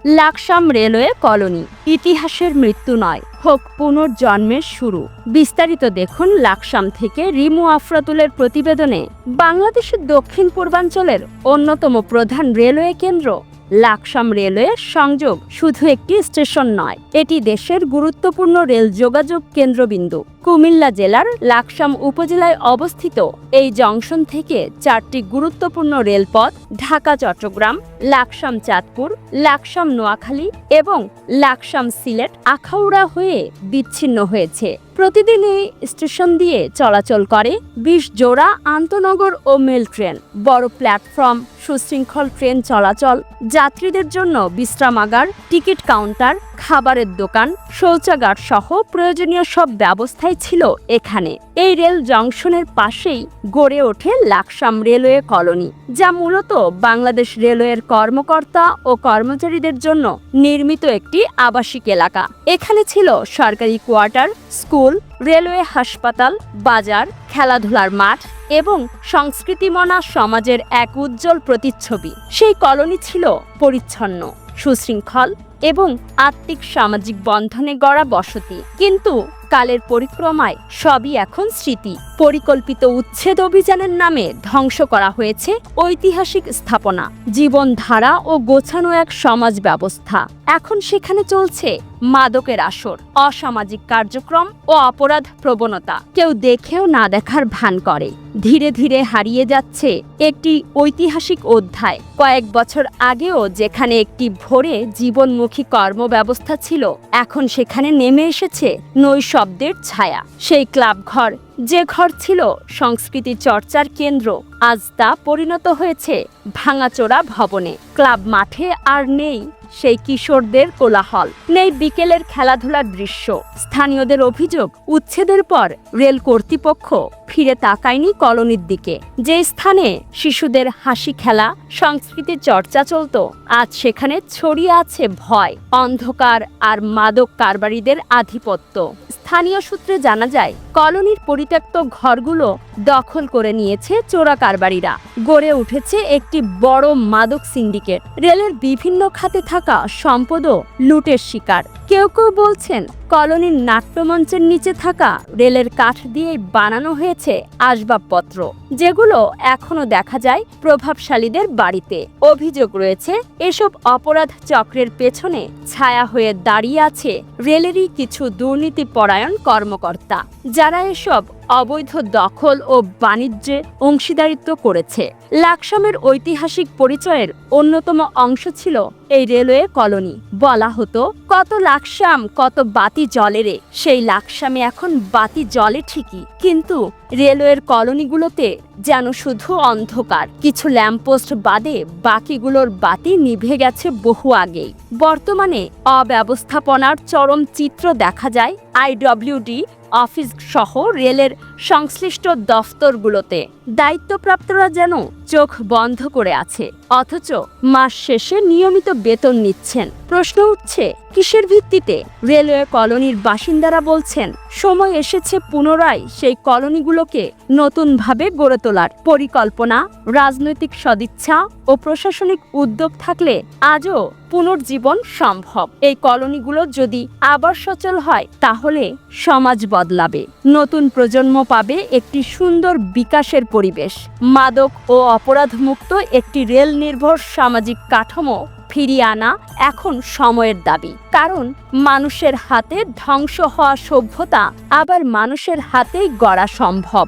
Laksam railway colony ইতিহাসের মৃত্যু নয়, হোক পুনর্জন্মের শুরু। বিস্তারিত দেখুন লাকসাম থেকে রিমু আফরাতুলের প্রতিবেদনে। বাংলাদেশের দক্ষিণ পূর্বাঞ্চলের অন্যতম প্রধান রেলওয়ে কেন্দ্র লাকসাম রেলওয়ে সংযোগ শুধু একটি স্টেশন নয়, এটি দেশের গুরুত্বপূর্ণ রেল যোগাযোগ কেন্দ্রবিন্দু। কুমিল্লা জেলার লাকসাম উপজেলায় অবস্থিত এই জংশন থেকে 4টি গুরুত্বপূর্ণ রেলপথ ঢাকা চট্টগ্রাম, লাকসাম চাঁদপুর, লাকসাম নোয়াখালী এবং লাকসাম সিলেট আখাউড়া হয়ে বিচ্ছিন্ন হয়েছে। প্রতিদিন এই স্টেশন দিয়ে চলাচল করে 20 জোড়া আন্তনগর ও মেল ট্রেন। বড় প্ল্যাটফর্ম, সুশৃঙ্খল ট্রেন চলাচল, যাত্রীদের জন্য বিশ্রামাগার, টিকিট কাউন্টার, খাবারের দোকান, শৌচাগার সহ প্রয়োজনীয় সব ব্যবস্থাই ছিল এখানে। এই রেল জংশনের পাশেই গড়ে ওঠে লাকসাম রেলওয়ে কলোনি, যা মূলত বাংলাদেশ রেলওয়ের কর্মকর্তা ও কর্মচারীদের জন্য নির্মিত একটি আবাসিক এলাকা। এখানে ছিল সরকারি কোয়ার্টার, স্কুল, রেলওয়ে হাসপাতাল, বাজার, খেলাধুলার মাঠ এবং সংস্কৃতিমনা সমাজের এক উজ্জ্বল প্রতিচ্ছবি। সেই কলোনি ছিল পরিচ্ছন্ন, সুশৃঙ্খল এবং আত্মিক সামাজিক বন্ধনে গড়া বসতি। কিন্তু কালের পরিক্রমায় সবই এখন স্মৃতি। পরিকল্পিত উচ্ছেদ অভিযানের নামে ধ্বংস করা হয়েছে ঐতিহাসিক স্থাপনা, জীবনধারা ও গোছানো এক সমাজ ব্যবস্থা। এখন সেখানে চলছে মাদকের আসর, অসামাজিক কার্যক্রম ও অপরাধ প্রবণতা। কেউ দেখেও না দেখার ভান করে। ধীরে ধীরে হারিয়ে যাচ্ছে একটি ঐতিহাসিক অধ্যায়। কয়েক বছর আগেও যেখানে একটি ভোরে জীবনমুখী কর্মব্যবস্থা ছিল, এখন সেখানে নেমে এসেছে নৈশব্দের ছায়া। সেই ক্লাব ঘর, যে ঘর ছিল সংস্কৃতি চর্চার কেন্দ্র, আজ তা পরিণত হয়েছে ভাঙাচোরা ভবনে। ক্লাব মাঠে আর নেই সেই কিশোরদের কোলাহল, নেই বিকেলের খেলাধুলার দৃশ্য। স্থানীয়দের অভিযোগ, উচ্ছেদের পর রেল কর্তৃপক্ষ ফিরে তাকায়নি কলোনির দিকে। যে স্থানে শিশুদের হাসি খেলা, সংস্কৃতি চর্চা চলত, আজ সেখানে ছড়িয়ে আছে ভয়, অন্ধকার আর মাদক কারবারিদের আধিপত্য। স্থানীয় সূত্রে জানা যায়, কলোনির পরিত্যক্ত ঘরগুলো দখল করে নিয়েছে চোরা কারবারিরা। গড়ে উঠেছে একটি বড় মাদক সিন্ডিকেট। রেলের বিভিন্ন খাতে থাকা সম্পদও লুটের শিকার। কেউ কেউ বলছেন, কলোনির নাট্যমঞ্চের নিচে থাকা রেলের কাঠ দিয়ে বানানো হয়েছে আসবাবপত্র, যেগুলো এখনো দেখা যায় প্রভাবশালীদের বাড়িতে। অভিযোগ রয়েছে, এসব অপরাধ চক্রের পেছনে ছায়া হয়ে দাঁড়িয়ে আছে রেলেরই কিছু দুর্নীতিপরায়ণ কর্মকর্তা, যারা এসব অবৈধ দখল ও বাণিজ্যে অংশীদারিত্ব করেছে। লাকসামের ঐতিহাসিক পরিচয়ের অন্যতম অংশ ছিল এই রেলওয়ে কলোনি। বলা হতো, কত লাকসাম কত বাতি জ্বলে রে। সেই লাকসামে এখন বাতি জ্বলে ঠিকই, কিন্তু রেলওয়ের কলোনিগুলোতে যেন শুধু অন্ধকার। কিছু ল্যাম্পপোস্ট বাদে বাকিগুলোর বাতি নিভে গেছে বহু আগেই। বর্তমানে অব্যবস্থাপনার চরম চিত্র দেখা যায় আইডব্লিউডি অফিস সহ রেলের সংশ্লিষ্ট দফতরগুলোতে। দায়িত্বপ্রাপ্তরা যেন চোখ বন্ধ করে আছে, অথচ মাস শেষে নিয়মিত বেতন নিচ্ছেন। প্রশ্ন উঠছে, কিসের ভিত্তিতে? রেলওয়ে কলোনির বাসিন্দারা বলছেন, সময় এসেছে পুনরায় সেই কলোনিগুলোকে নতুনভাবে গড়ে তোলার। পরিকল্পনা, রাজনৈতিক সদিচ্ছা ও প্রশাসনিক উদ্যোগ থাকলে আজও পুনর্জীবন সম্ভব। এই কলোনিগুলো যদি আবার সচল হয়, তাহলে সমাজ বদলাবে, নতুন প্রজন্ম পাবে একটি সুন্দর বিকাশের পরিবেশ। মাদক ও অপরাধমুক্ত একটি রেল নির্ভর সামাজিক কাঠামো ফিরিয়ে আনা এখন সময়ের দাবি। কারণ মানুষের হাতে ধ্বংস হওয়া সভ্যতা আবার মানুষের হাতেই গড়া সম্ভব।